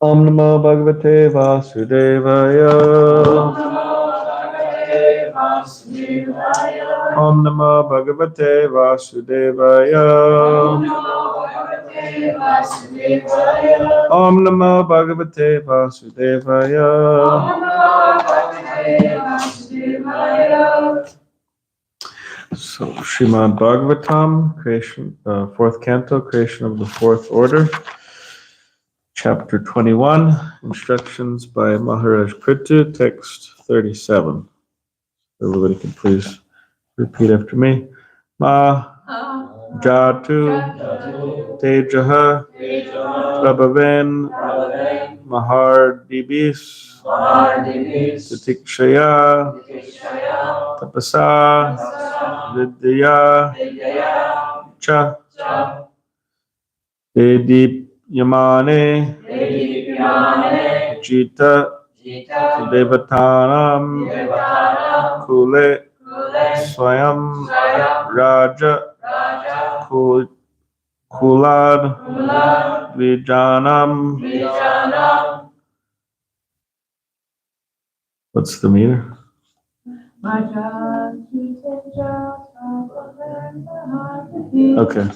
Om Namo Bhagavate Vasudevaya. Om Namo Bhagavate Vasudevaya. Om Namo Bhagavate Vasudevaya. So, Srimad Bhagavatam, creation, fourth canto, creation of the fourth order. Chapter 21, instructions by Maharaj Prithu, text 37. Everybody can please repeat after me. Ma Jatu Tejaha Prabhaven Mahar Dibis Titikshaya Tapasa Vidya Cha Dedip Yamane Jita Devatanam Kule Swayam Raja Kulad Vijanam. What's the meter? Okay.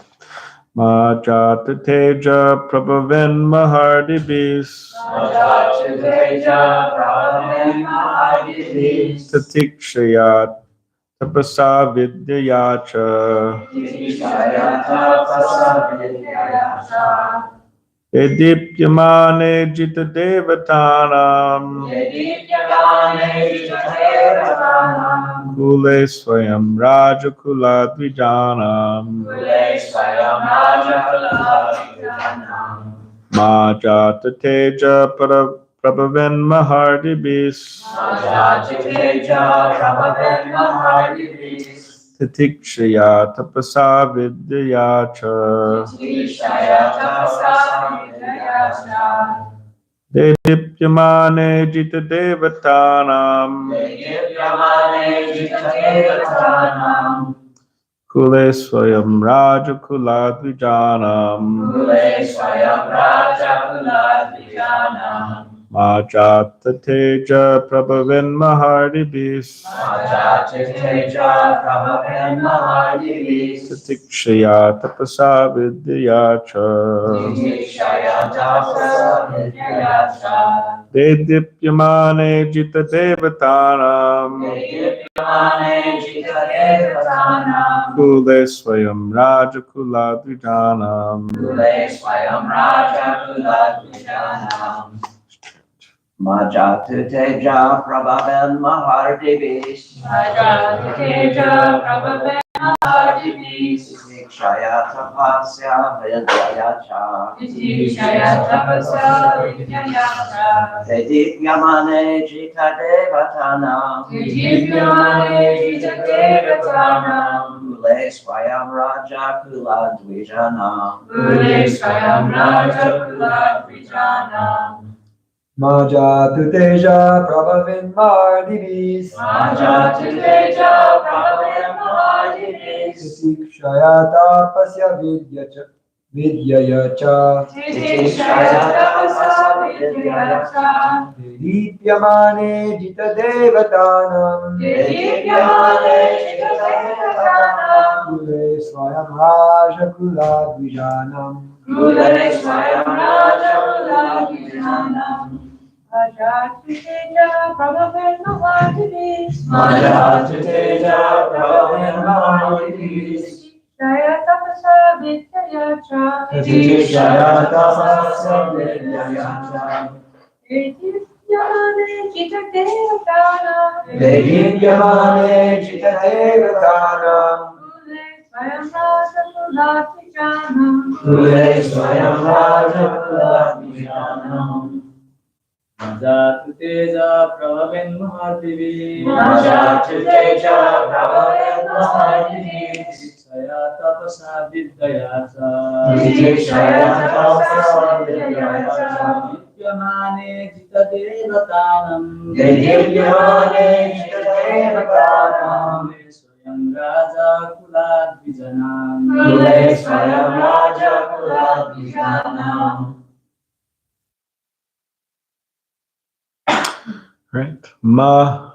Majata Teja Prabhavan Mahardibis Tatikshayat Tapasa Vidyayacha Edipyamane Jita Devatanam Kule Swayam Raja Kula Dvijanam Majata Teja Prabhavan Mahardibis Titikshaya Tapasa Vidyacha Dedipyamane Jita Devatanam Kule Swayam Raja Kula Dvijanam Majata Teja Prabhavan Mahardibis Tatikshaya Tapasa Vidyacha Dedipyamane Jita Devatanam Kule Swayam Raja Kula Dvijanam Majatu Teja Prabhavan Mahardibis Nikshaya Tapasya Vidyayacha Dedipyamane Jita Devatanam Kule Swayam Raja Kula Dvijanam Majatu Teja Prabhavan Mahardibis Titikshaya Tapasya Vidyayacha Dedipyamane Jita Devatanam Kule Swayam Raja Kula Dvijanam Majatu Teja Prabhavan Mahardibis Shaya tapasa vidyaya cha. Titishaya tapasya vidyayacha. Vidyamane jitadevatana. Dehivyamane chitadevatanam. Kule swayam raja kulatijana. Kule swayam raja kulatvijanam. Majatu teja prabhaven mahadivi. Majatu teja prabhaven mahadivi. Saya tapasa vidyayasa. Titishaya tapasya vidyayacha. Vidyamane jitadevatanam. Dehivyamane chitadevatanam. Swayam raja kuladvijanam. Kule swayam raja kulatvijanam. Right. Ma,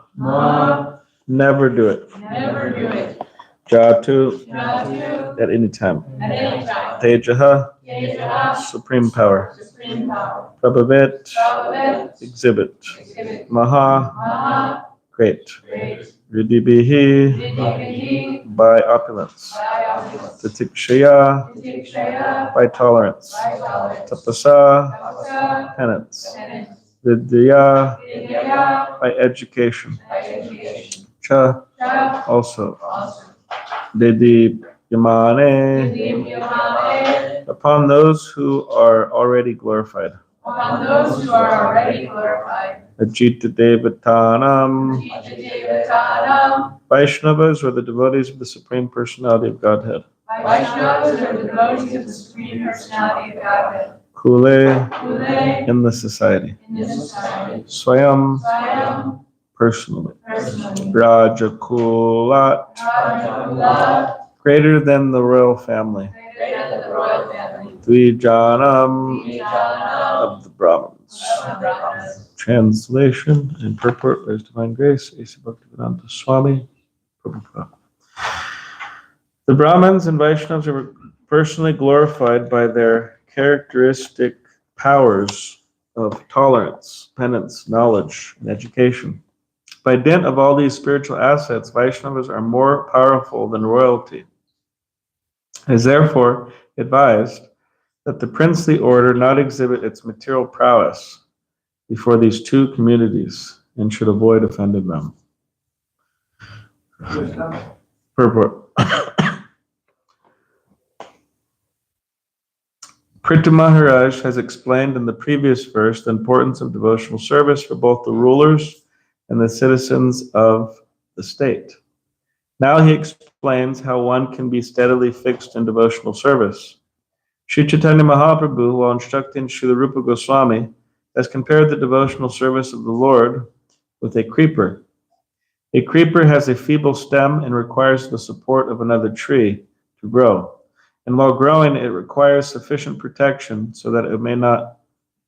never do it. Never do it. Jatu, Jatu, at any time. at any time. Tejaha, Tejaha, supreme power. supreme power. Prabhavet, Prabhavet, exhibit. exhibit. Maha, Maha, great. great. Riddhibihi, Vidyavihi, by opulence. by opulence. Titikshaya, Vidyakshaya, by tolerance. by tolerance. Tapasa, Tapasa, penance. penance. Vidyaya, Vidyaya, by education. by education. Cha, Cha, also. also. Didipyamane, Vidyamane, upon those who are already glorified. upon those who are already glorified. Ajita Devatanam, Jitadevatanam, Vaishnavas are the devotees of the Supreme Personality of Godhead. Vaishnavas are the devotees of the Supreme Personality of Godhead. Kule, Kule, in the society. in this society. Swayam, Swayam, personally. personally. Rajakulat, Rajagula, greater than the royal family. greater than the royal family. Dvijanam, Vijanam, of the Brahmins. of the Brahmanas. Translation and purport by His Divine Grace, A.C. Bhaktivedanta Swami Prabhupada. The Brahmins and Vaishnavas are personally glorified by their characteristic powers of tolerance, penance, knowledge, and education. By dint of all these spiritual assets, Vaishnavas are more powerful than royalty. It is therefore advised that the princely order not exhibit its material prowess before these two communities and should avoid offending them. Purport. Prithu Maharaj has explained in the previous verse the importance of devotional service for both the rulers and the citizens of the state. Now he explains how one can be steadily fixed in devotional service. Sri Chaitanya Mahaprabhu, while instructing Srila Rupa Goswami, has compared the devotional service of the Lord with a creeper. A creeper has a feeble stem and requires the support of another tree to grow. And while growing, it requires sufficient protection so that it may not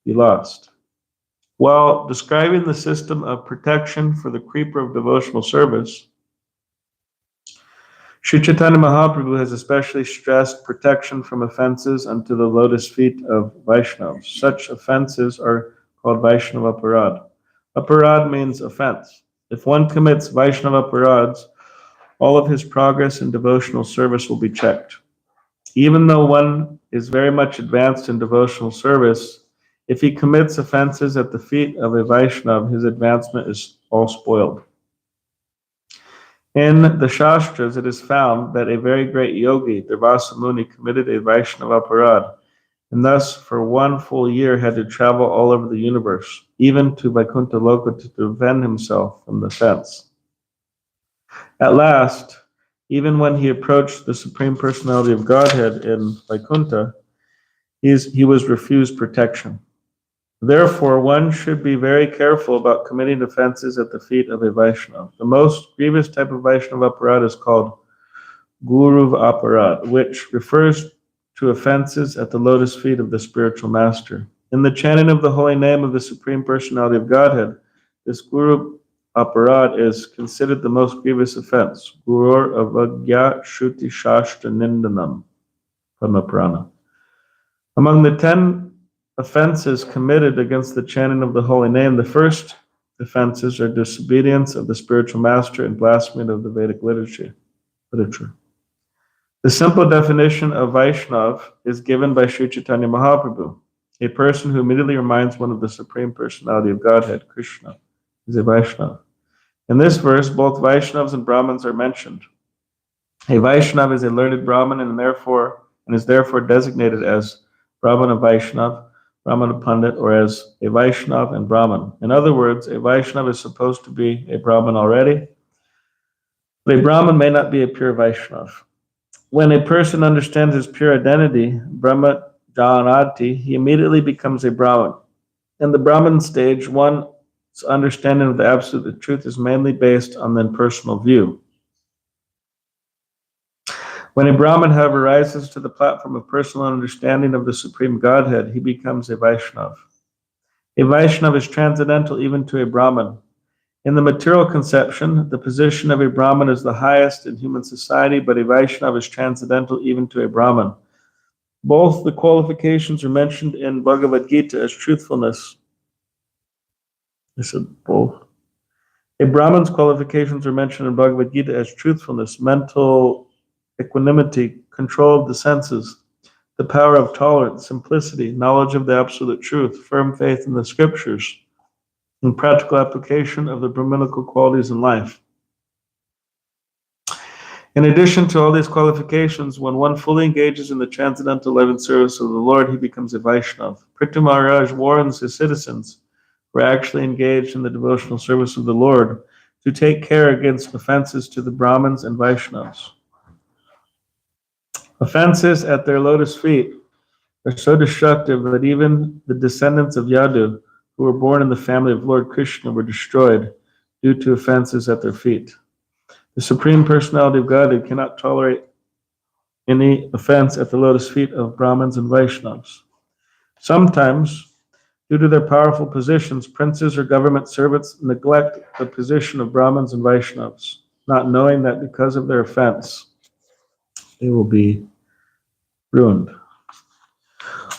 be lost. While describing the system of protection for the creeper of devotional service, Sri Chaitanya Mahaprabhu has especially stressed protection from offenses unto the lotus feet of Vaishnavas. Such offenses are called Vaishnava Aparad. Aparad means offense. If one commits Vaishnava Aparads, all of his progress in devotional service will be checked. Even though one is very much advanced in devotional service, if he commits offenses at the feet of a Vaishnava, his advancement is all spoiled. In the Shastras, it is found that a very great yogi, Durvasa Muni, committed a Vaishnava Aparad, and thus for 1 full year had to travel all over the universe, even to Vaikuntha Loka, to defend himself from the fence. At last, even when he approached the Supreme Personality of Godhead in Vaikuntha, he was refused protection. Therefore, one should be very careful about committing offenses at the feet of a Vaishnava. The most grievous type of Vaishnava Aparad is called Guruv Aparad, which refers to offenses at the lotus feet of the spiritual master. In the chanting of the holy name of the Supreme Personality of Godhead, this Guru Aparad is considered the most grievous offense. Gurur Avagya Shruti Shastra Nindanam, Pamaprana. Among the 10 offenses committed against the chanting of the holy name, the first offenses are disobedience of the spiritual master and blasphemy of the Vedic literature. The simple definition of Vaishnav is given by Sri Chaitanya Mahaprabhu. A person who immediately reminds one of the Supreme Personality of Godhead, Krishna, is a Vaishnav. In this verse, both Vaishnavas and Brahmins are mentioned. A Vaishnav is a learned Brahmin and is therefore designated as Brahmana Vaishnav, Brahmana Pandit, or as a Vaishnav and Brahmin. In other words, a Vaishnav is supposed to be a Brahmin already, but a Brahmin may not be a pure Vaishnav. When a person understands his pure identity, Brahma Janati, he immediately becomes a Brahmin. In the Brahmin stage, one's understanding of the absolute truth is mainly based on the impersonal view. When a Brahmin, however, rises to the platform of personal understanding of the Supreme Godhead, he becomes a Vaishnav. A Vaishnav is transcendental even to a Brahmin. In the material conception, the position of a Brahmin is the highest in human society, but a Vaishnav is transcendental even to a Brahmin. Both the qualifications are mentioned in Bhagavad Gita as truthfulness. I said both. A Brahmin's qualifications are mentioned in Bhagavad Gita as truthfulness, mental equanimity, control of the senses, the power of tolerance, simplicity, knowledge of the absolute truth, firm faith in the scriptures, and practical application of the Brahminical qualities in life. In addition to all these qualifications, when one fully engages in the transcendental life and service of the Lord, he becomes a Vaishnav. Prithu Maharaj warns his citizens who are actually engaged in the devotional service of the Lord to take care against offenses to the Brahmins and Vaishnavas. Offenses at their lotus feet are so destructive that even the descendants of Yadu, who were born in the family of Lord Krishna, were destroyed due to offenses at their feet. The Supreme Personality of Godhead cannot tolerate any offense at the lotus feet of Brahmins and Vaishnavas. Sometimes, due to their powerful positions, princes or government servants neglect the position of Brahmins and Vaishnavas, not knowing that because of their offense, they will be ruined.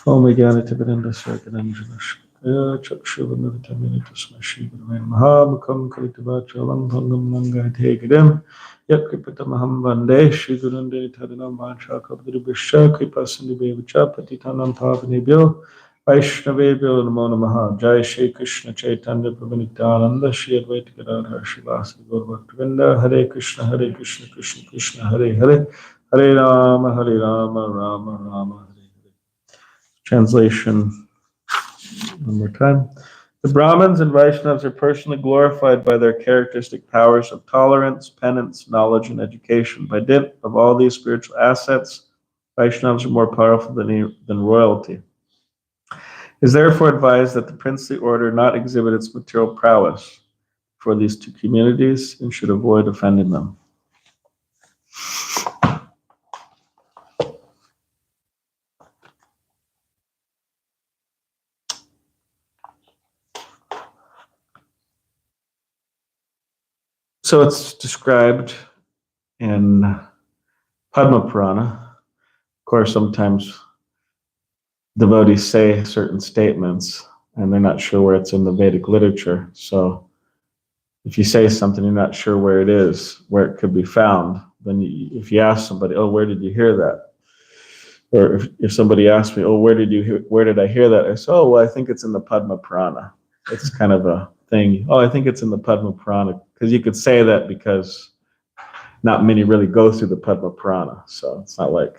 Om Jnanati Vidindasya Gadanjanash. Mahamukam Kalitabachalam Bhangam Langate Gadam Yakripatamaham Vande Shri Gurunde Tadanam Vansha Kabdribisha Kripasindi Bevacha Patitanam Pavanebyo Vaishnavebyo Namo Namaha Jai Shri Krishna Chaitanya Prabhu Shri Advaita Gadadhar Shivasadi Gaurabhaktavinda Hare Krishna Krishna Krishna Hare Hare Hare Rama Rama Rama Hare Hare. Translation one more time. The Brahmins and Vaishnavas are personally glorified by their characteristic powers of tolerance, penance, knowledge, and education. By dint of all these spiritual assets, Vaishnavas are more powerful than royalty. It is therefore advised that the princely order not exhibit its material prowess for these two communities and should avoid offending them. So it's described in Padma Purana. Of course, sometimes devotees say certain statements and they're not sure where it's in the Vedic literature. So if you say something, you're not sure where it is, where it could be found, then if you ask somebody, oh, where did you hear that? Or if somebody asks me, oh, where did I hear that? I say, oh, well, I think it's in the Padma Purana. It's kind of a thing. Oh, I think it's in the Padma Purana. Because you could say that because not many really go through the Padma Purana. So it's not like,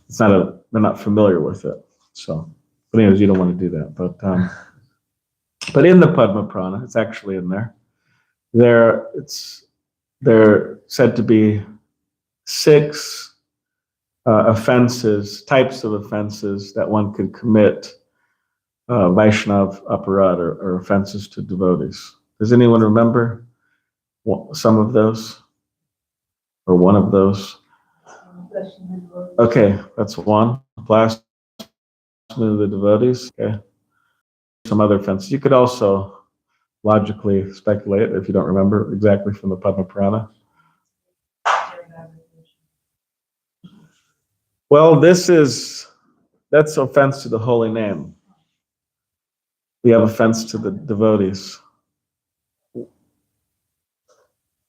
they're not familiar with it. So, but anyways, you don't want to do that. But in the Padma Purana, it's actually in there. There are said to be 6 types of offenses that one could commit, Vaishnav aparad, or offenses to devotees. Does anyone remember some of those? Or one of those? Okay, that's one. Blasphemy of the devotees. Okay. Some other offenses. You could also logically speculate if you don't remember exactly from the Padma Purana. Well, that's offense to the holy name. We have offense to the devotees.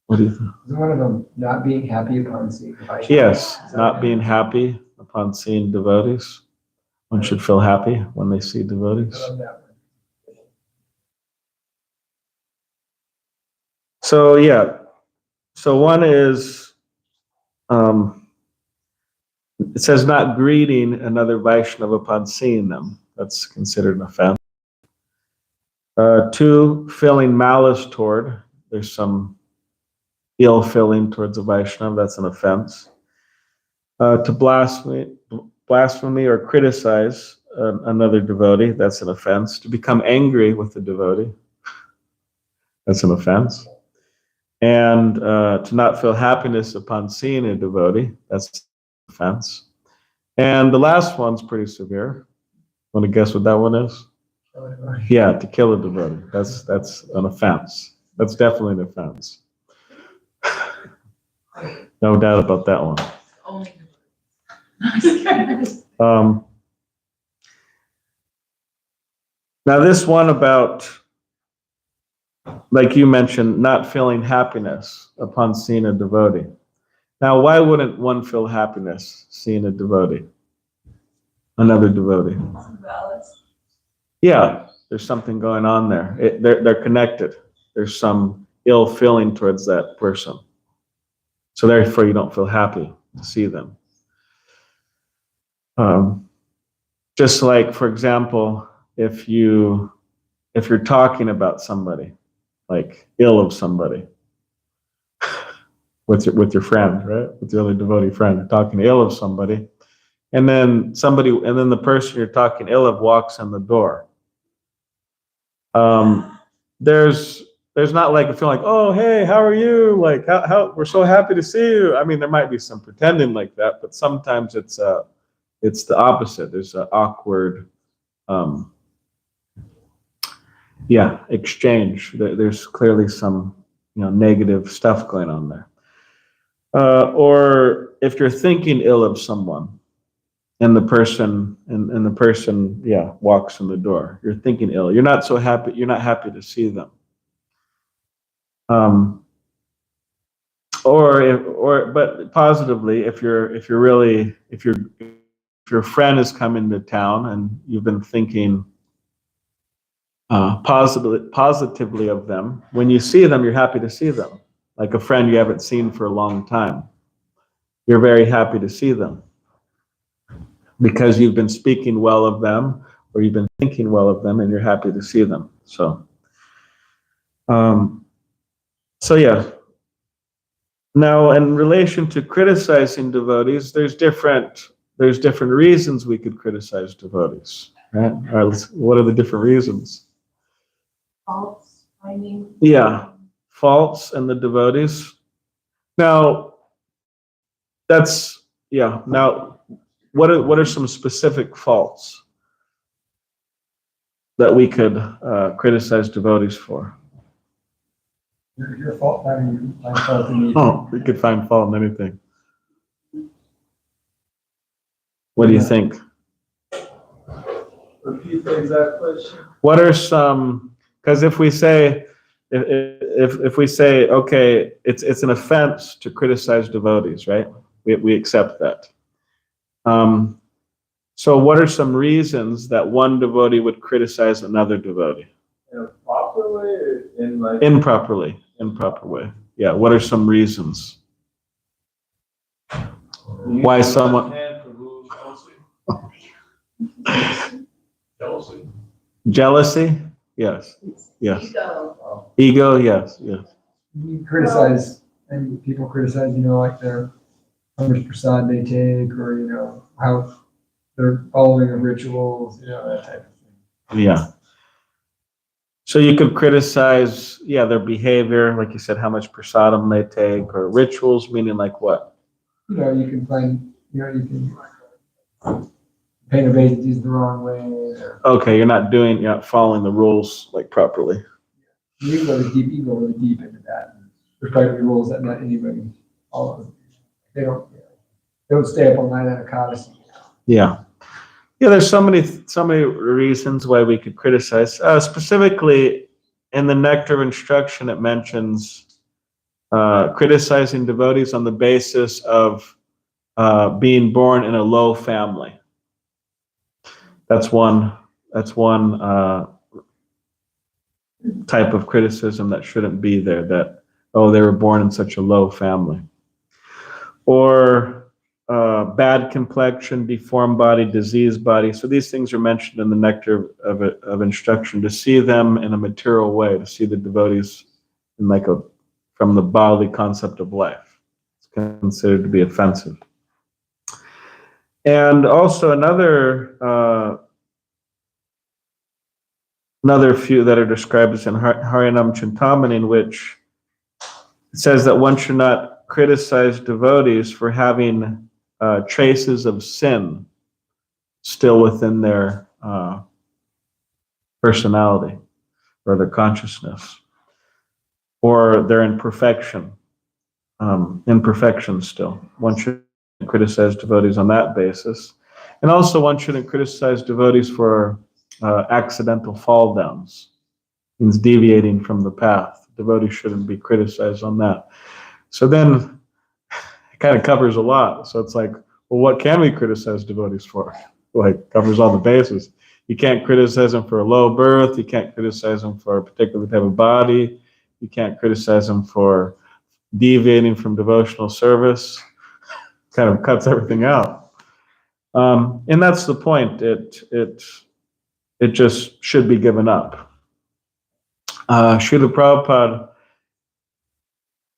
What do you think? Is one of them not being happy upon seeing Vaishnava? Yes, not being happy upon seeing devotees. One should feel happy when they see I devotees. love that one. So yeah, so one is, it says not greeting another Vaishnava upon seeing them. That's considered an offense. Two, feeling malice toward. There's some ill feeling towards a Vaishnava. That's an offense. To blasphemy or criticize another devotee. That's an offense. To become angry with the devotee. That's an offense. And to not feel happiness upon seeing a devotee. That's an offense. And the last one's pretty severe. Want to guess what that one is? Yeah, to kill a devotee. That's an offense. That's definitely an offense. No doubt about that one. Now this one about, like you mentioned, not feeling happiness upon seeing a devotee. Now, why wouldn't one feel happiness seeing a devotee? Another devotee. Yeah, there's something going on there. They're connected. There's some ill feeling towards that person. So therefore you don't feel happy to see them. Just like, for example, if you're talking about somebody, like ill of somebody, with your friend, right? With your other devotee friend, talking ill of somebody, and then the person you're talking ill of walks in the door. There's not like a feeling like, oh, hey, how are you? Like, how we're so happy to see you. I mean, there might be some pretending like that, but sometimes it's the opposite. There's an awkward, exchange. There's clearly some, negative stuff going on there. Or if you're thinking ill of someone, and the person walks in the door, you're thinking ill. You're not so happy. You're not happy to see them. But positively, if your friend has come into town and you've been thinking positively of them, when you see them, you're happy to see them. Like a friend you haven't seen for a long time, you're very happy to see them because you've been speaking well of them, or you've been thinking well of them, and you're happy to see them. So yeah. Now, in relation to criticizing devotees, there's different reasons we could criticize devotees, right? All right, what are the different reasons? Faults finding. Yeah, faults in the devotees. Now, Now, what are some specific faults that we could criticize devotees for? Your fault finding, you find fault in me. Oh, we could find fault in anything. What do you think? Repeat the exact question. What are some? Because if we say, okay, it's an offense to criticize devotees, right? We accept that. So what are some reasons that one devotee would criticize another devotee? In a proper way or in like Improper way. Yeah. What are some reasons why someone? Jealousy? Yes. Ego? Yes. You criticize, and people criticize, like how much prasad they take, or how they're following the rituals, that type of thing. Yeah. So you could criticize, their behavior, like you said, how much prasadam they take, or rituals, meaning like what? You can find, you can paint a vase the wrong way. Okay, you're not following the rules like properly. You go really deep into that. There's probably rules that not anybody follows. They don't stay up all night on a Kadasi. Yeah. Yeah, there's so many reasons why we could criticize. Specifically, in the Nectar of Instruction, it mentions criticizing devotees on the basis of being born in a low family. That's one type of criticism that shouldn't be there, that, oh, they were born in such a low family. Or bad complexion, deformed body, diseased body. So these things are mentioned in the Nectar of Instruction, to see them in a material way, to see the devotees in from the bodily concept of life. It's considered to be offensive. And also another few that are described is in Harinam Chintamani, in which it says that one should not criticize devotees for having traces of sin still within their personality or their consciousness, or their imperfection still. One shouldn't criticize devotees on that basis. And also one shouldn't criticize devotees for accidental fall downs, means deviating from the path. Devotees shouldn't be criticized on that. So then it kind of covers a lot. So it's like, well, what can we criticize devotees for? Like, covers all the bases. You can't criticize them for a low birth. You can't criticize them for a particular type of body. You can't criticize them for deviating from devotional service. Kind of cuts everything out. And that's the point. It just should be given up. Srila Prabhupada,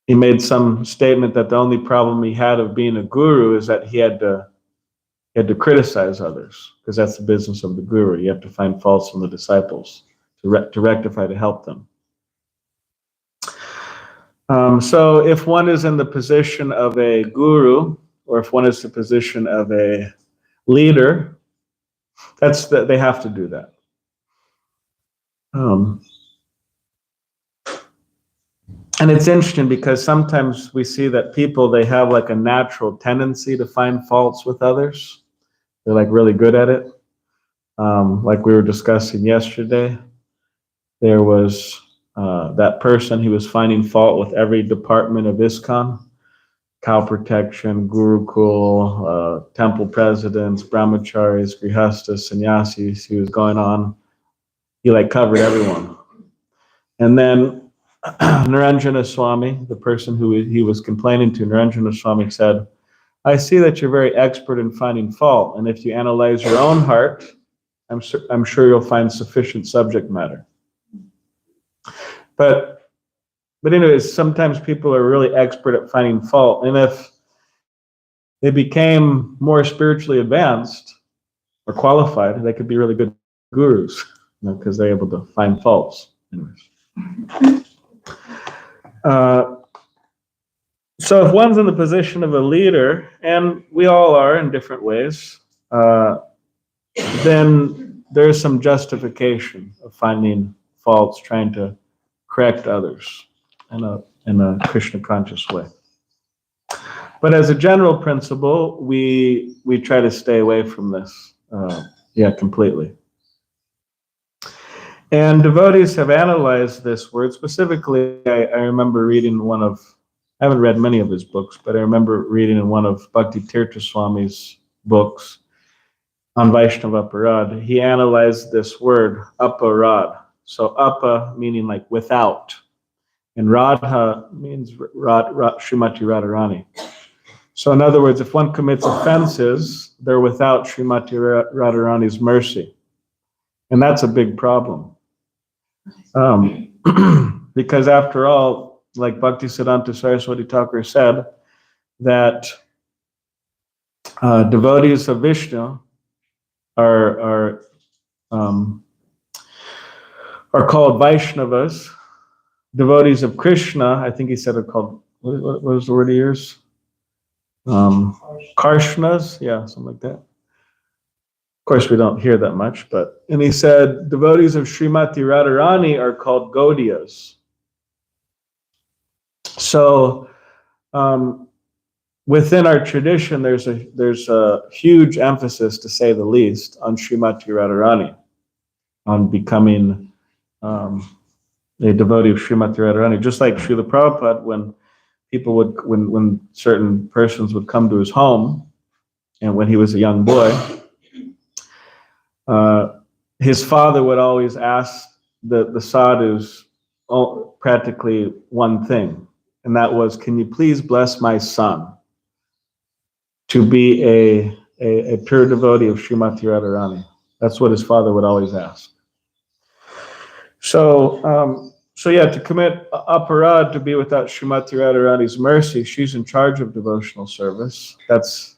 he made some statement that the only problem he had of being a guru is that he had to criticize others, because that's the business of the guru. You have to find faults in the disciples to rectify, to help them. So if one is in the position of a guru, or if one is in the position of a leader, they have to do that. And it's interesting because sometimes we see that people, they have like a natural tendency to find faults with others. They're like really good at it. Like we were discussing yesterday, there was that person, he was finding fault with every department of ISKCON, cow protection, Gurukul, temple presidents, brahmacharis, grihastas, sannyasis. He was going on. He like covered everyone. And then Niranjana Swami, the person who he was complaining to, Niranjana Swami said, I see that you're very expert in finding fault, and if you analyze your own heart, I'm sure you'll find sufficient subject matter. But anyways, sometimes people are really expert at finding fault, and if they became more spiritually advanced or qualified, they could be really good gurus, because they're able to find faults. Anyways. So if one's in the position of a leader, and we all are in different ways, then there's some justification of finding faults, trying to correct others in a Krishna conscious way. But as a general principle, we try to stay away from this, completely. And devotees have analyzed this word. Specifically, I remember reading I haven't read many of his books, but I remember reading in one of Bhakti Tirtha Swami's books on Vaishnava Aparad. He analyzed this word, aparad. So apa meaning like without, and radha means Srimati Radharani. So in other words, if one commits offenses, they're without Srimati Radharani's mercy. And that's a big problem. Because after all, like Bhaktisiddhanta Saraswati Thakur said, that devotees of Vishnu are called Vaishnavas. Devotees of Krishna, I think he said, are called, what was the word he used? Karshnas, yeah, something like that. Of course, we don't hear that much, and he said devotees of Srimati Radharani are called Gaudiyas. So within our tradition, there's a huge emphasis, to say the least, on Srimati Radharani, on becoming a devotee of Srimati Radharani. Just like Srila Prabhupada, when people would, when certain persons would come to his home, and when he was a young boy, his father would always ask the sadhus practically one thing, and that was, can you please bless my son to be a pure devotee of Srimati Radharani? That's what his father would always ask. So yeah, to commit aparad, to be without Srimati Radharani's mercy, she's in charge of devotional service. That's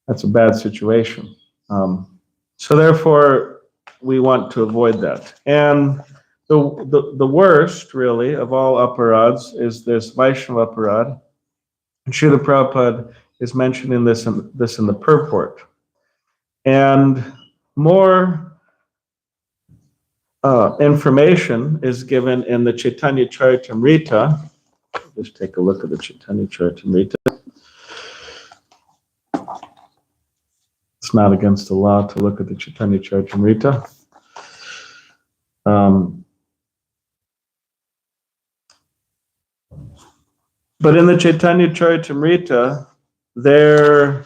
a bad situation. So therefore, we want to avoid that. And the worst, really, of all aparads is this Vaishnava aparad. And Srila Prabhupada is mentioning this in the purport. And more information is given in the Chaitanya Charitamrita. Just take a look at the Chaitanya Charitamrita. It's not against the law to look at the Chaitanya Charitamrita. But in the Chaitanya Charitamrita, Lord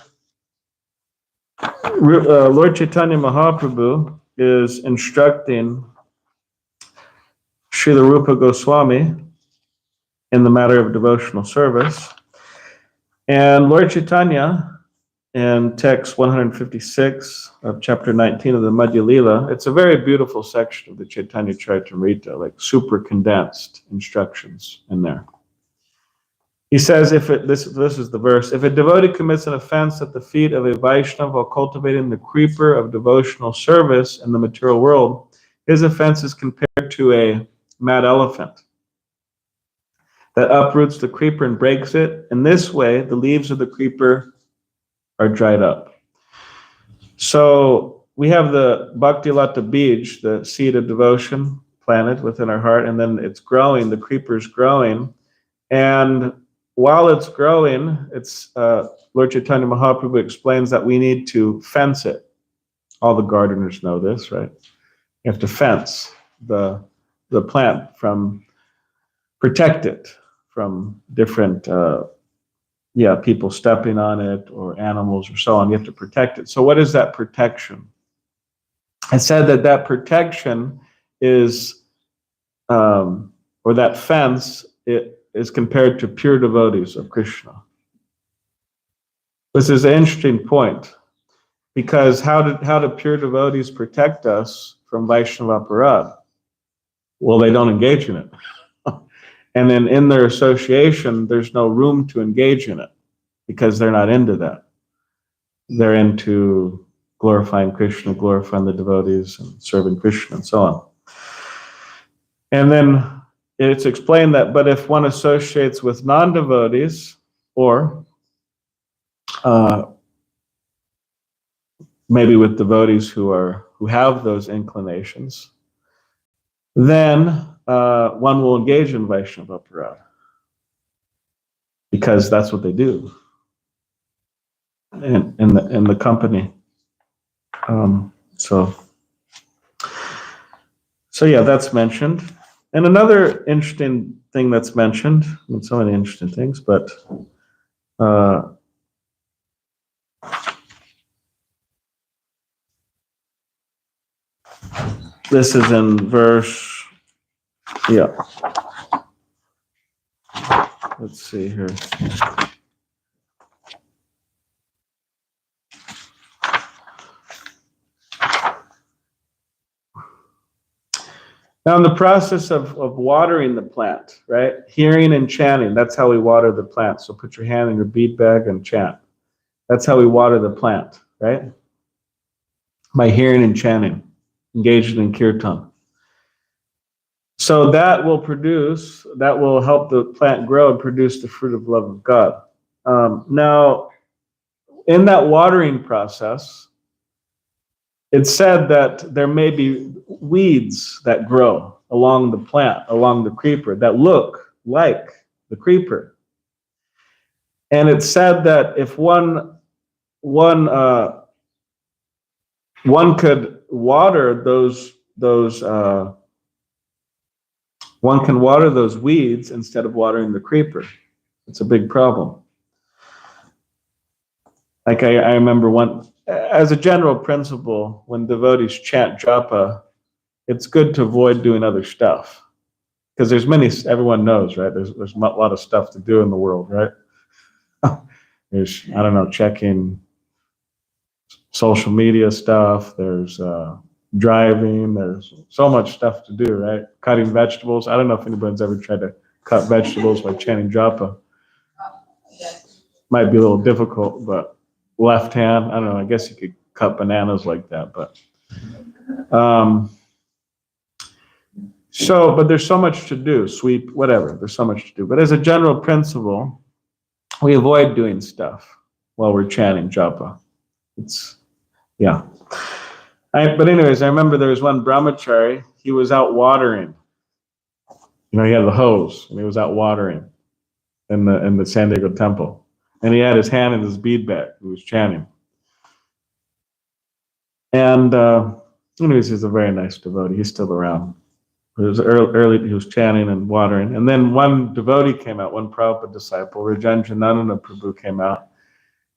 Chaitanya Mahaprabhu is instructing Srila Rupa Goswami in the matter of devotional service. And Lord Chaitanya, in text 156 of chapter 19 of the Madhya Lila, it's a very beautiful section of the Chaitanya Charitamrita, like super condensed instructions in there. He says, this is the verse, if a devotee commits an offense at the feet of a Vaishnava while cultivating the creeper of devotional service in the material world, his offense is compared to a mad elephant that uproots the creeper and breaks it. In this way, the leaves of the creeper are dried up. So we have the Bhakti Lata Bij, the seed of devotion planted within our heart, and then it's growing, the creeper's growing, and while it's growing, it's Lord Chaitanya Mahaprabhu explains that we need to fence it. All the gardeners know this, right? You have to fence the plant protect it from different people stepping on it or animals or so on. You have to protect it. So what is that protection? I said that protection is, or that fence, it is compared to pure devotees of Krishna. This is an interesting point, because how do pure devotees protect us from Vaishnava aparad? Well, they don't engage in it. And then in their association, there's no room to engage in it, because they're not into that. They're into glorifying Krishna, glorifying the devotees, and serving Krishna, and so on. And then it's explained that, but if one associates with non-devotees, or maybe with devotees who have those inclinations, then one will engage in Vaishnava aparad, because that's what they do in the company. So yeah, that's mentioned. And another interesting thing that's mentioned, so many interesting things, but this is in verse, let's see here. Now, in the process of watering the plant, right? Hearing and chanting, that's how we water the plant. So put your hand in your bead bag and chant. That's how we water the plant, right? By hearing and chanting, engaged in kirtan. So that will help the plant grow and produce the fruit of love of God. Now, in that watering process, it's said that there may be weeds that grow along the plant, along the creeper, that look like the creeper. And it's said that if one could water those weeds instead of watering the creeper. It's a big problem. Like I remember as a general principle, when devotees chant japa, it's good to avoid doing other stuff. Because everyone knows, right? There's a lot of stuff to do in the world, right? There's, I don't know, checking social media stuff. There's driving. There's so much stuff to do, right? Cutting vegetables. I don't know if anybody's ever tried to cut vegetables by chanting japa. Might be a little difficult, but left hand, I don't know. I guess you could cut bananas like that, but but there's so much to do, sweep, whatever. There's so much to do. But as a general principle, we avoid doing stuff while we're chanting japa. But anyways, I remember there was one brahmachari. He was out watering. He had the hose, and he was out watering in the San Diego temple. And he had his hand in his bead bag. He was chanting. And anyways, he's a very nice devotee. He's still around. It was early, he was chanting and watering. And then one devotee came out, one Prabhupada disciple, Rajendranathana Prabhu came out.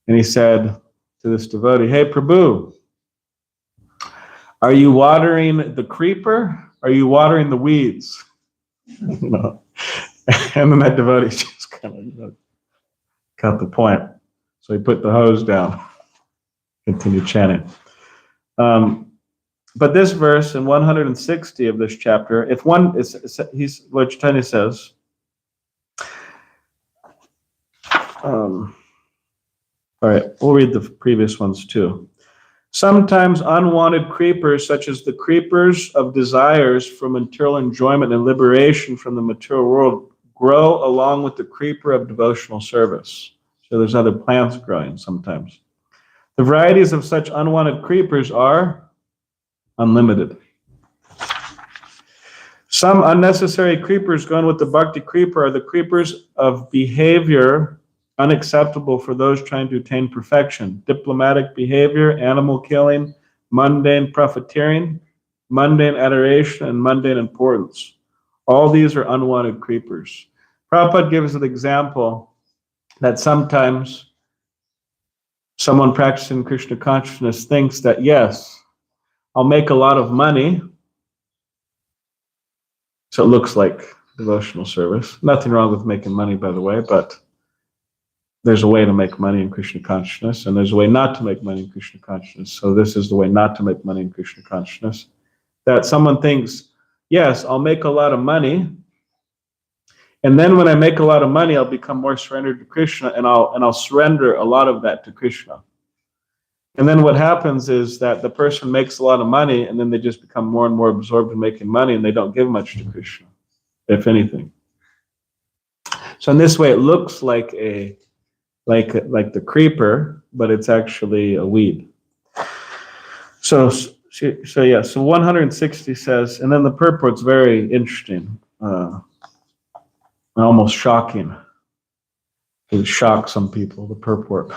And he said to this devotee, "Hey, Prabhu, are you watering the creeper? Or are you watering the weeds?" And then that devotee just kind of cut the point. So he put the hose down, continued chanting. But this verse in 160 of this chapter, Lord Chaitanya says, all right, we'll read the previous ones too. Sometimes unwanted creepers, such as the creepers of desires for material enjoyment and liberation from the material world, grow along with the creeper of devotional service. So there's other plants growing sometimes. The varieties of such unwanted creepers are unlimited. Some unnecessary creepers going with the bhakti creeper are the creepers of behavior unacceptable for those trying to attain perfection: diplomatic behavior, animal killing, mundane profiteering, mundane adoration, and mundane importance. All these are unwanted creepers. Prabhupada gives an example that sometimes someone practicing Krishna consciousness thinks that, yes, I'll make a lot of money. So it looks like devotional service. Nothing wrong with making money, by the way, but there's a way to make money in Krishna consciousness, and there's a way not to make money in Krishna consciousness. So this is the way not to make money in Krishna consciousness. That someone thinks, yes, I'll make a lot of money, and then when I make a lot of money, I'll become more surrendered to Krishna, and I'll surrender a lot of that to Krishna. And then what happens is that the person makes a lot of money, and then they just become more and more absorbed in making money, and they don't give much to Krishna, if anything. So in this way, it looks like the creeper, but it's actually a weed. So 160 says, and then the purport's very interesting, almost shocking. It would shock some people, the purport.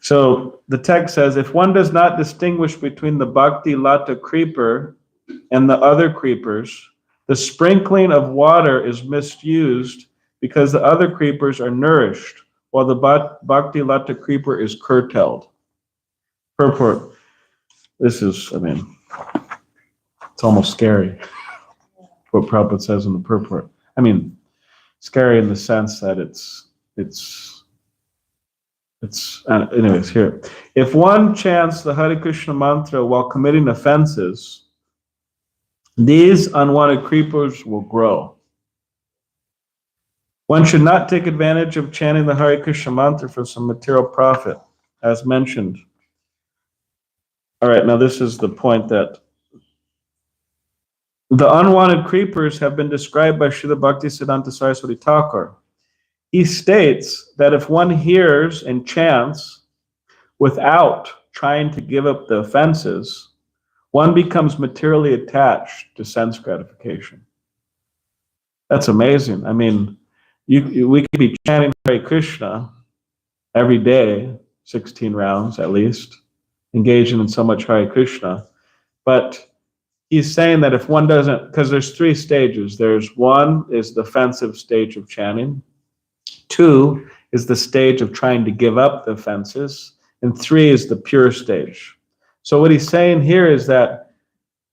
So the text says, if one does not distinguish between the bhakti lata creeper and the other creepers, the sprinkling of water is misused because the other creepers are nourished, while the bhakti lata creeper is curtailed. Purport. This is, it's almost scary what Prabhupada says in the purport. Scary in the sense that anyways, here. If one chants the Hare Krishna mantra while committing offenses, these unwanted creepers will grow. One should not take advantage of chanting the Hare Krishna mantra for some material profit, as mentioned. All right, now this is the point that the unwanted creepers have been described by Srila Bhaktisiddhanta Saraswati Thakur. He states that if one hears and chants without trying to give up the offenses, one becomes materially attached to sense gratification. That's amazing. We could be chanting Hare Krishna every day, 16 rounds at least, engaging in so much Hare Krishna. But he's saying that if one doesn't, because there's three stages. There's one is the offensive stage of chanting. 2 is the stage of trying to give up the offenses, and 3 is the pure stage. So what he's saying here is that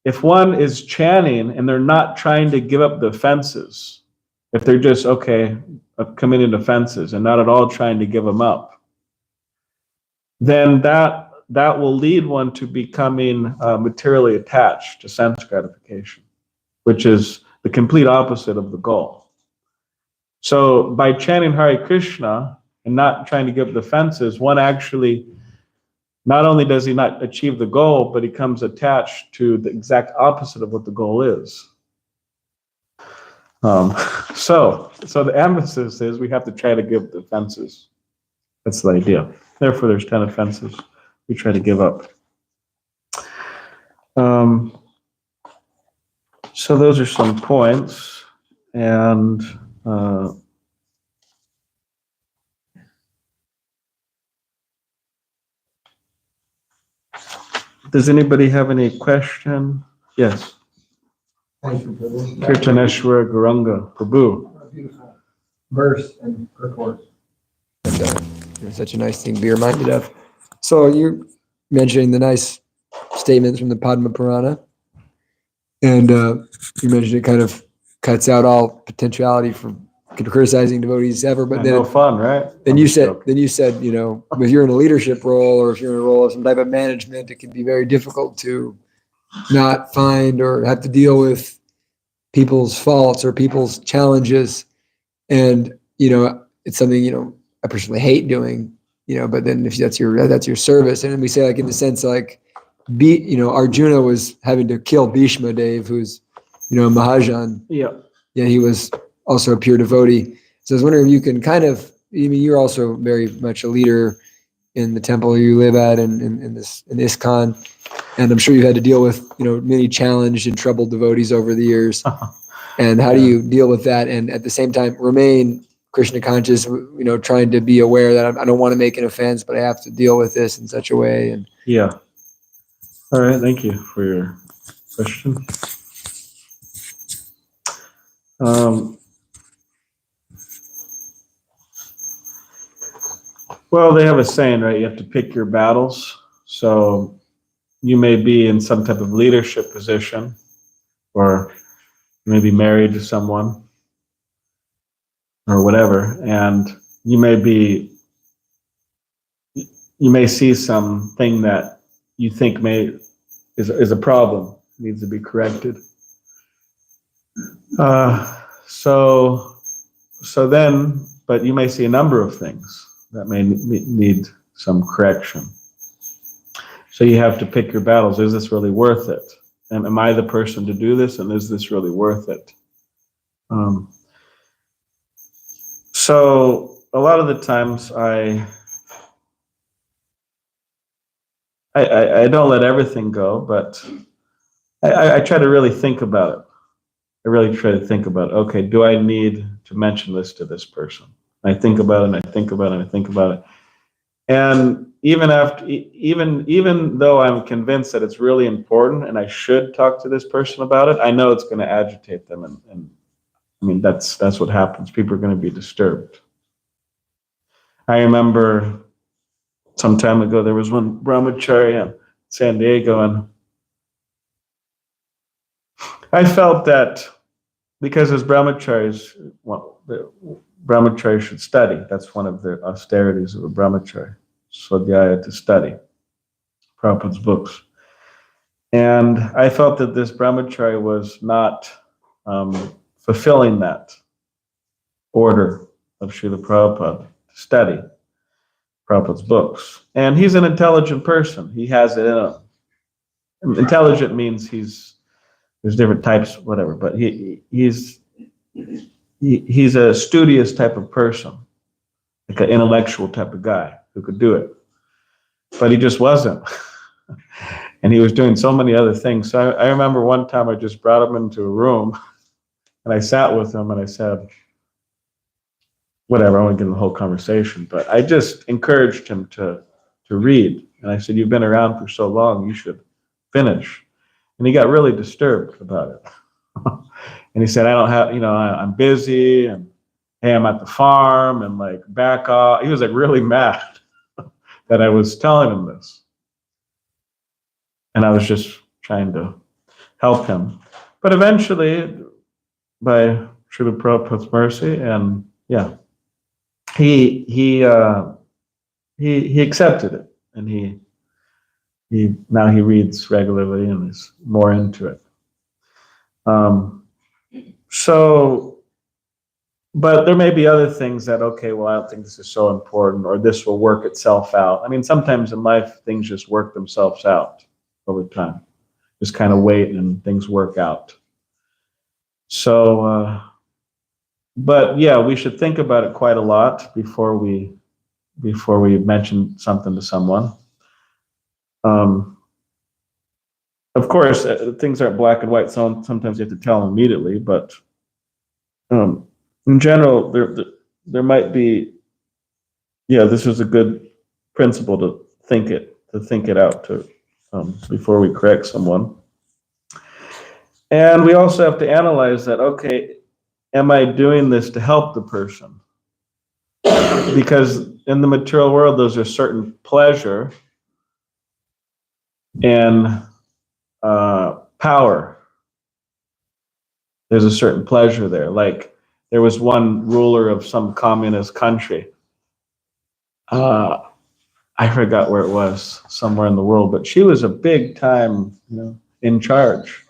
if one is chanting and they're not trying to give up the offenses, if they're just, committing offenses and not at all trying to give them up, then that will lead one to becoming materially attached to sense gratification, which is the complete opposite of the goal. So by chanting Hare Krishna and not trying to give up the offenses, one actually, not only does he not achieve the goal, but he comes attached to the exact opposite of what the goal is. So the emphasis is we have to try to give the offenses. That's the idea. Therefore, there's 10 offenses we try to give up. So those are some points, and does anybody have any question? Yes. Thank you, Prabhu. Kirtaneshwara Guranga Prabhu. Beautiful verse and purport. Such a nice thing to be reminded of. So you're mentioning the nice statements from the Padma Purana, and you mentioned it kind of cuts out all potentiality for criticizing devotees ever. But then No fun, right? Then you said, if you're in a leadership role or if you're in a role of some type of management, it can be very difficult to not find or have to deal with people's faults or people's challenges. And, it's something, I personally hate doing, but then if that's your service. And then we say, like, in the sense, like, Arjuna was having to kill Bhishma Dev, who's, Mahajan. Yeah. Yeah, he was also a pure devotee. So I was wondering if you can kind of, you're also very much a leader in the temple you live at and in ISKCON. And I'm sure you had to deal with, many challenged and troubled devotees over the years. And how do you deal with that? And at the same time, remain Krishna conscious, trying to be aware that I don't want to make an offense, but I have to deal with this in such a way. And yeah. All right. Thank you for your question. Well, they have a saying, right? You have to pick your battles. So you may be in some type of leadership position, or you may be married to someone or whatever, and you may see something that you think is a problem, needs to be corrected. But you may see a number of things that may need some correction. So you have to pick your battles. Is this really worth it? And am I the person to do this? And is this really worth it? So a lot of the times I don't let everything go, but I try to really think about it. I really try to think about, okay, do I need to mention this to this person? I think about it, and I think about it, and I think about it. And even though I'm convinced that it's really important and I should talk to this person about it, I know it's going to agitate them. And I mean, that's what happens. People are going to be disturbed. I remember some time ago, there was one brahmachari in San Diego, and I felt that because as brahmacharis, the brahmachari should study. That's one of the austerities of a brahmachari, swadhyaya, to study Prabhupada's books. And I felt that this brahmachari was not fulfilling that order of Srila Prabhupada to study Prabhupada's books. And he's an intelligent person. He has it in him. Intelligent means there's different types, whatever, but he's a studious type of person, like an intellectual type of guy who could do it. But he just wasn't. And he was doing so many other things. So I remember one time I just brought him into a room and I sat with him and I said, whatever, I won't get in the whole conversation, but I just encouraged him to read. And I said, you've been around for so long, you should finish. And he got really disturbed about it. And he said, I don't have, I'm busy and hey, I'm at the farm and like back off. He was like really mad that I was telling him this. And I was just trying to help him. But eventually, by Srila Prabhupada's mercy, and yeah, he accepted it, and he now he reads regularly and is more into it. So, but there may be other things that, okay, well, I don't think this is so important, or this will work itself out. I mean, sometimes in life things just work themselves out over time. Just kind of wait and things work out. So, but yeah, we should think about it quite a lot before we mention something to someone. Of course, things aren't black and white, so sometimes you have to tell them immediately, but in general, there might be, yeah, this is a good principle to think it out before we correct someone. And we also have to analyze that, okay, am I doing this to help the person? Because in the material world, there's a certain pleasure and power. There's a certain pleasure there. Like there was one ruler of some communist country. I forgot where it was, somewhere in the world, but she was a big time, in charge.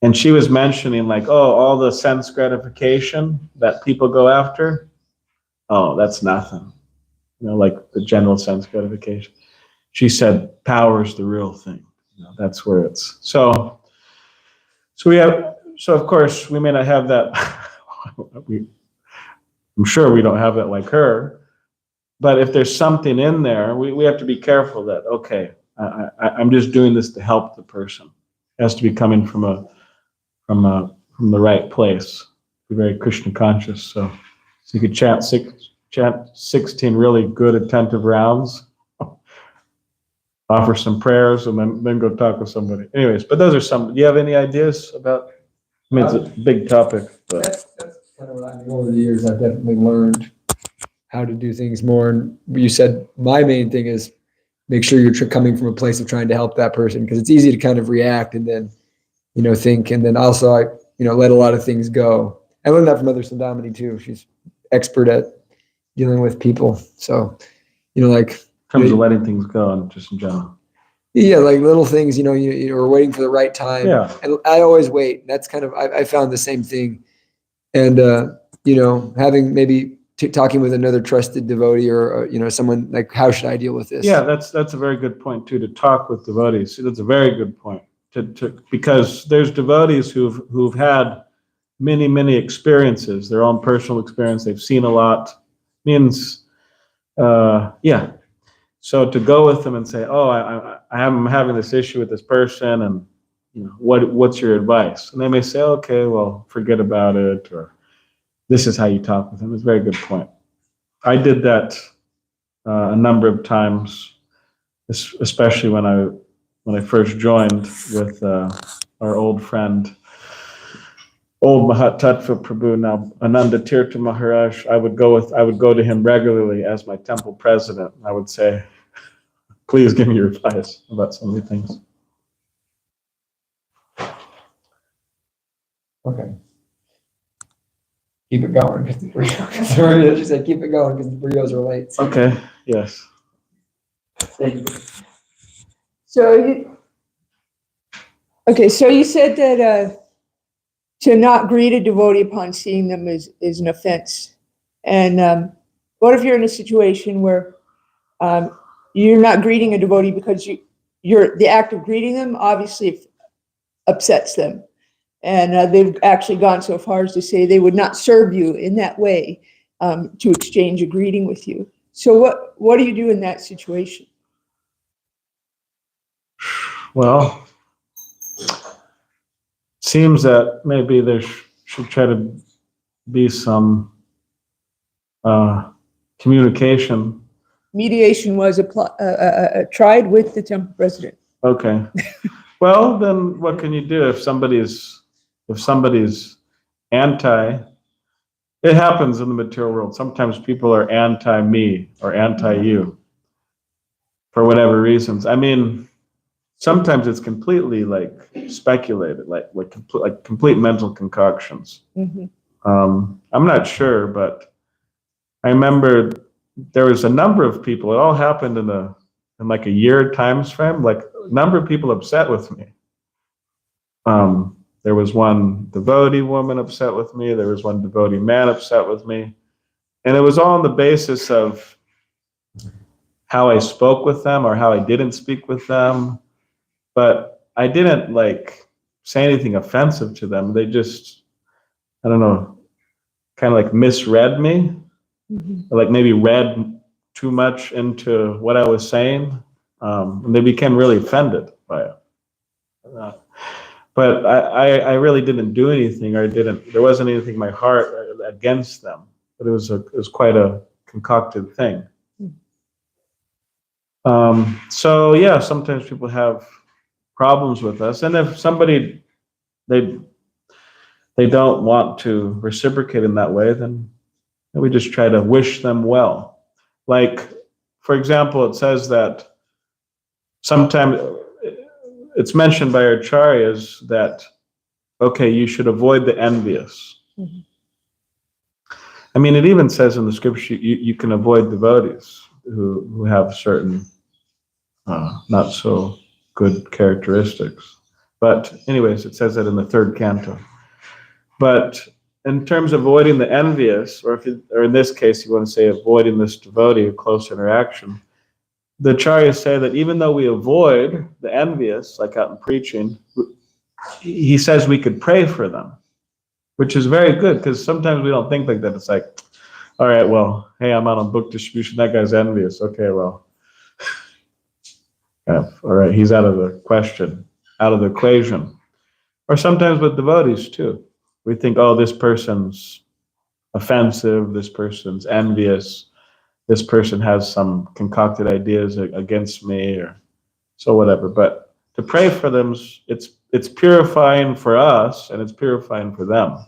And she was mentioning like, oh, all the sense gratification that people go after, oh, that's nothing. Like the general sense gratification. She said, power is the real thing. That's where it's. So of course we may not have that. I'm sure we don't have that like her. But if there's something in there, we have to be careful that, okay, I'm just doing this to help the person. It has to be coming from the right place. Be very Krishna conscious. So you could chant 16 really good attentive rounds, offer some prayers, and then go talk with somebody. Anyways, but those are some. Do you have any ideas about? I mean, it's a big topic, but That's kind of what I mean. Over the years, I've definitely learned how to do things more. And you said my main thing is make sure you're coming from a place of trying to help that person, because it's easy to kind of react and then, think. And then also I, let a lot of things go. I learned that from Mother Sundamini too. She's expert at dealing with people. So, like, in terms of letting things go and just in general. yeah, like little things, you're waiting for the right time. Yeah. And I always wait. That's kind of, I found the same thing. And, having maybe talking with another trusted devotee or, someone like, how should I deal with this? Yeah, that's a very good point too, to talk with devotees. See, that's a very good point because there's devotees who've had many experiences, their own personal experience. They've seen a lot. Means, yeah. So to go with them and say, oh, I'm having this issue with this person, and what's your advice? And they may say, okay, well, forget about it, or this is how you talk with them. It's a very good point. I did that a number of times, especially when I first joined with our old friend, old Mahat Tattva Prabhu, now Ananda Tirtha Maharaj. I would go to him regularly as my temple president. I would say, please give me your advice about so many things. Okay. Keep it going. She said, keep it going because the burritos are late. Okay, yes. So you said that to not greet a devotee upon seeing them is an offense. And what if you're in a situation where you're not greeting a devotee because the act of greeting them obviously upsets them, and they've actually gone so far as to say they would not serve you in that way to exchange a greeting with you. So what do you do in that situation? Well, seems that maybe there should try to be some communication. Mediation was tried with the temple president. Okay. Well, then what can you do if somebody's anti it happens in the material world. Sometimes people are anti-me or anti-you for whatever reasons. I mean, sometimes it's completely like speculated, like complete mental concoctions. Mhm. I'm not sure, but I remember there was a number of people. It all happened in like a year time frame. Like a number of people upset with me. There was one devotee woman upset with me. There was one devotee man upset with me, and it was all on the basis of how I spoke with them or how I didn't speak with them. But I didn't like say anything offensive to them. They just, I don't know, kind of like misread me, Mhm. or like maybe read too much into what I was saying, and they became really offended by it. But I really didn't do anything, or there wasn't anything in my heart against them. But it was quite a concocted thing. So yeah, sometimes people have problems with us, and if somebody they don't want to reciprocate in that way, then we just try to wish them well. Like, for example, it says that sometimes it's mentioned by our acharyas that, okay, you should avoid the envious. Mhm. I mean, it even says in the scripture you can avoid devotees who have certain not so good characteristics. But anyways, it says that in the third canto. But in terms of avoiding the envious, or in this case, you want to say avoiding this devotee or close interaction, the acharyas say that even though we avoid the envious, like out in preaching, he says we could pray for them, which is very good, because sometimes we don't think like that. It's like, all right, well, hey, I'm out on book distribution. That guy's envious. Okay, well, yeah, all right, he's out of the question, out of the equation. Or sometimes with devotees too. We think, oh, this person's offensive, this person's envious, this person has some concocted ideas against me, or so whatever. But to pray for them, it's purifying for us, and it's purifying for them.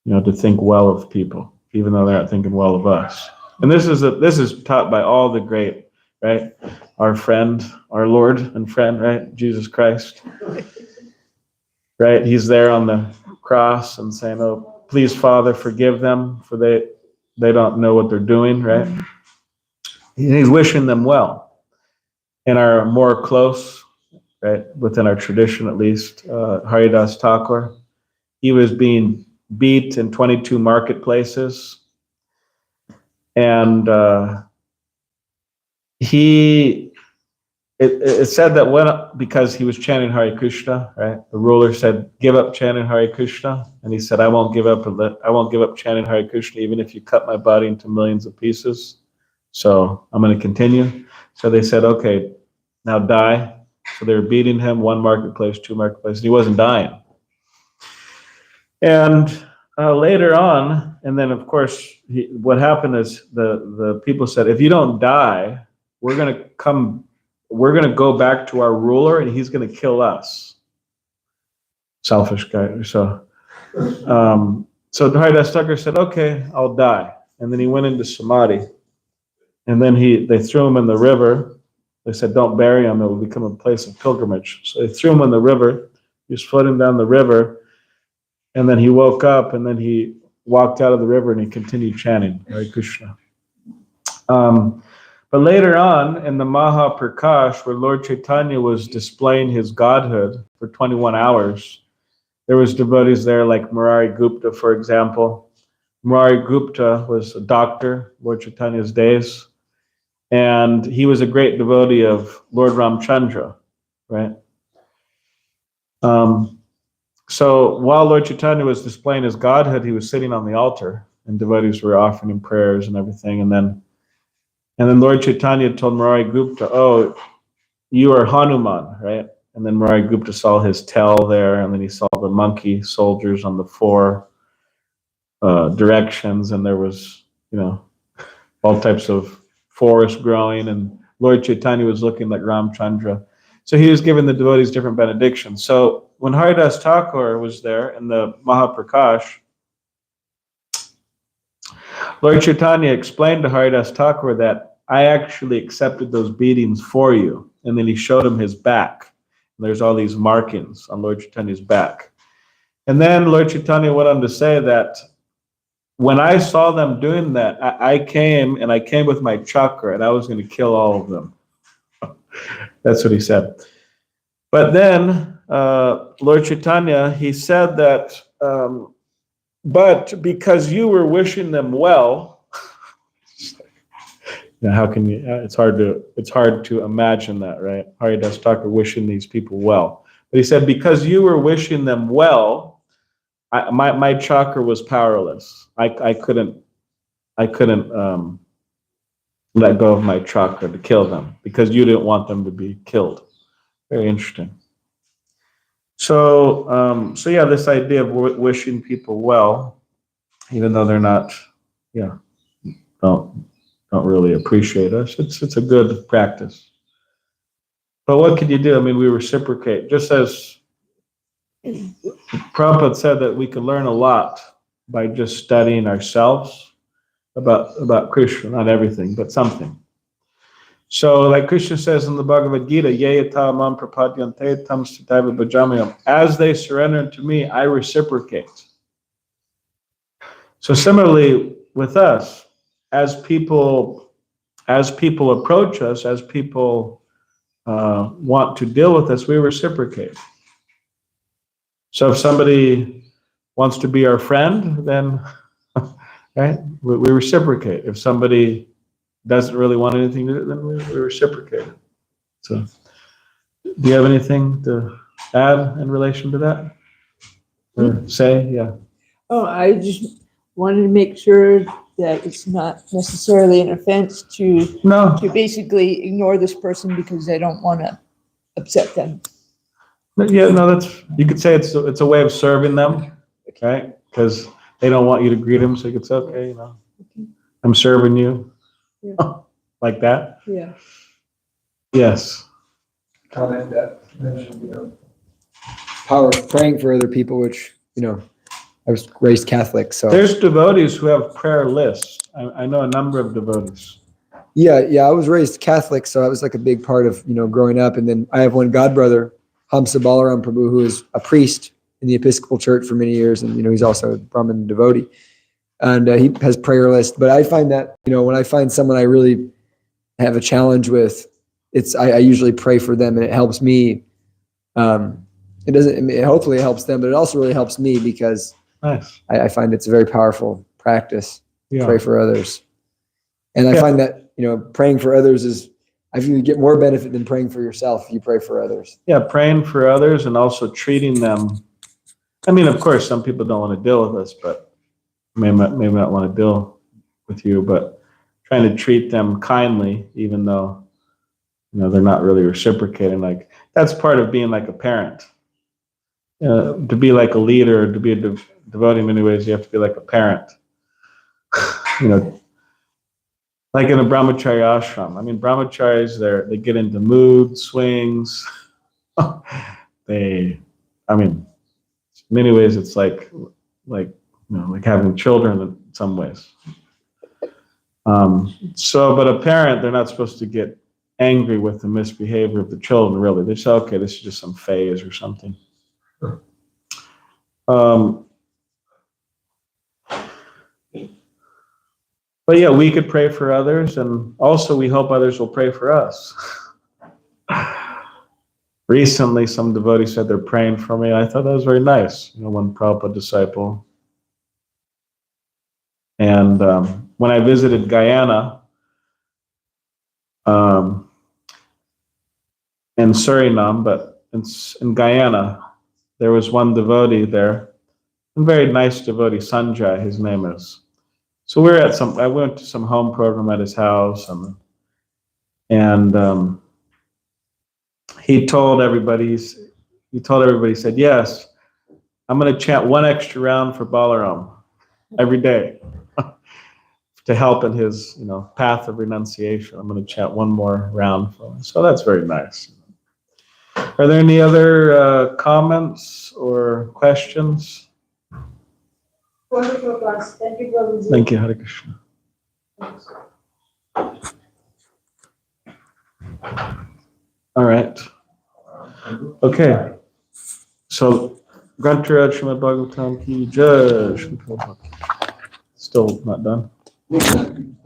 To think well of people, even though they're not thinking well of us. And this is taught by all the great, right? Our friend, our Lord and friend, right? Jesus Christ. Right? He's there on the cross and saying, oh, please, Father, forgive them, for they don't know what they're doing, right? He's wishing them well. And our more close, right, within our tradition at least, Haridas Thakur, he was being beat in 22 marketplaces. And it said that because he was chanting Hare Krishna, right? The ruler said, "Give up chanting Hare Krishna," and he said, "I won't give up chanting Hare Krishna, even if you cut my body into millions of pieces. So I'm going to continue." So they said, "Okay, now die." So they were beating him, one marketplace, two marketplaces. He wasn't dying. And later on, and then of course, what happened is the people said, "If you don't die, we're going to go back to our ruler, and he's going to kill us." Selfish guy. So Haridas Thakur said, "Okay, I'll die." And then he went into samadhi. And then they threw him in the river. They said, "Don't bury him, it will become a place of pilgrimage." So they threw him in the river. He was floating down the river. And then he woke up, and then he walked out of the river, and he continued chanting Hare Krishna. But later on, in the Mahaprakash, where Lord Chaitanya was displaying his godhood for 21 hours, there was devotees there like Murari Gupta, for example. Murari Gupta was a doctor, Lord Chaitanya's days, and he was a great devotee of Lord Ramchandra, right? So while Lord Chaitanya was displaying his godhood, he was sitting on the altar, and devotees were offering him prayers and everything, and then Lord Chaitanya told Murari Gupta, "Oh, you are Hanuman," right? And then Murari Gupta saw his tail there, and then he saw the monkey soldiers on the four directions, and there was, all types of forest growing, and Lord Chaitanya was looking like Ramchandra. So he was giving the devotees different benedictions. So when Haridas Thakur was there in the Mahaprakash, Lord Chaitanya explained to Haridas Thakur that I actually accepted those beatings for you. And then he showed him his back. And there's all these markings on Lord Chaitanya's back. And then Lord Chaitanya went on to say that when I saw them doing that, I came with my chakra and I was going to kill all of them. That's what he said. But then Lord Chaitanya, he said that, but because you were wishing them well, now how can you? It's hard to imagine that, right? Haridas Thakur wishing these people well, but he said because you were wishing them well, my chakra was powerless. I couldn't let go of my chakra to kill them because you didn't want them to be killed. Very interesting. So yeah, this idea of wishing people well, even though they're not, don't really appreciate us, it's a good practice. But what can you do? I mean, we reciprocate. Just as Prabhupada said that we can learn a lot by just studying ourselves about Krishna, not everything, but something. So, like Krishna says in the Bhagavad Gita, Yayata mam prapadyante tam sthitaiva bhajamyam. As they surrender to me, I reciprocate. So similarly with us, as people approach us, as people want to deal with us, we reciprocate. So if somebody wants to be our friend, then right, we reciprocate. If somebody doesn't really want anything to do, then we reciprocate. So, do you have anything to add in relation to that? Or say, yeah. Oh, I just wanted to make sure that it's not necessarily an offense to basically ignore this person because they don't want to upset them. Yeah, no, you could say it's a way of serving them, right? Because they don't want you to greet them, so you could say, okay, I'm serving you. Yeah. Like that? Yeah. Yes. Comment that mentioned, power of praying for other people, which, I was raised Catholic, so. There's devotees who have prayer lists. I know a number of devotees. Yeah, I was raised Catholic, so that was like a big part of, growing up. And then I have one godbrother, Hamsa Balarama Prabhu, who is a priest in the Episcopal Church for many years. And, he's also a Brahmin devotee. And he has prayer lists. But I find that, when I find someone I really have a challenge with, I usually pray for them, and it helps me. Hopefully it helps them, but it also really helps me because nice. I find it's a very powerful practice to Yeah. pray for others. And I find that, praying for others is, I feel you get more benefit than praying for yourself if you pray for others. Yeah, praying for others and also treating them. I mean, of course, some people don't want to deal with us, but may not want to deal with you, but trying to treat them kindly, even though, they're not really reciprocating. Like, that's part of being like a parent. To be like a leader, to be a devotee in many ways, you have to be like a parent. Like in a brahmacharya ashram. I mean, brahmacharis, they get into mood swings. In many ways, it's like having children in some ways. But a parent, they're not supposed to get angry with the misbehavior of the children, really. They say, okay, this is just some phase or something. But yeah, we could pray for others, and also we hope others will pray for us. Recently, some devotee said they're praying for me. I thought that was very nice. One Prabhupada disciple. And when I visited Guyana, in Suriname, but in Guyana, there was one devotee there, a very nice devotee, Sanjay, his name is. So I went to some home program at his house, and he told everybody, he said, yes, I'm going to chant one extra round for Balarama every day to help in his, path of renunciation. I'm going to chant one more round for him. So that's very nice. Are there any other comments or questions? Wonderful class. Thank you, Prabhuji. Thank you, Hare Krishna. All right. Okay. So, Grantaraj Srimad Bhagavatam ki jai. Still not done.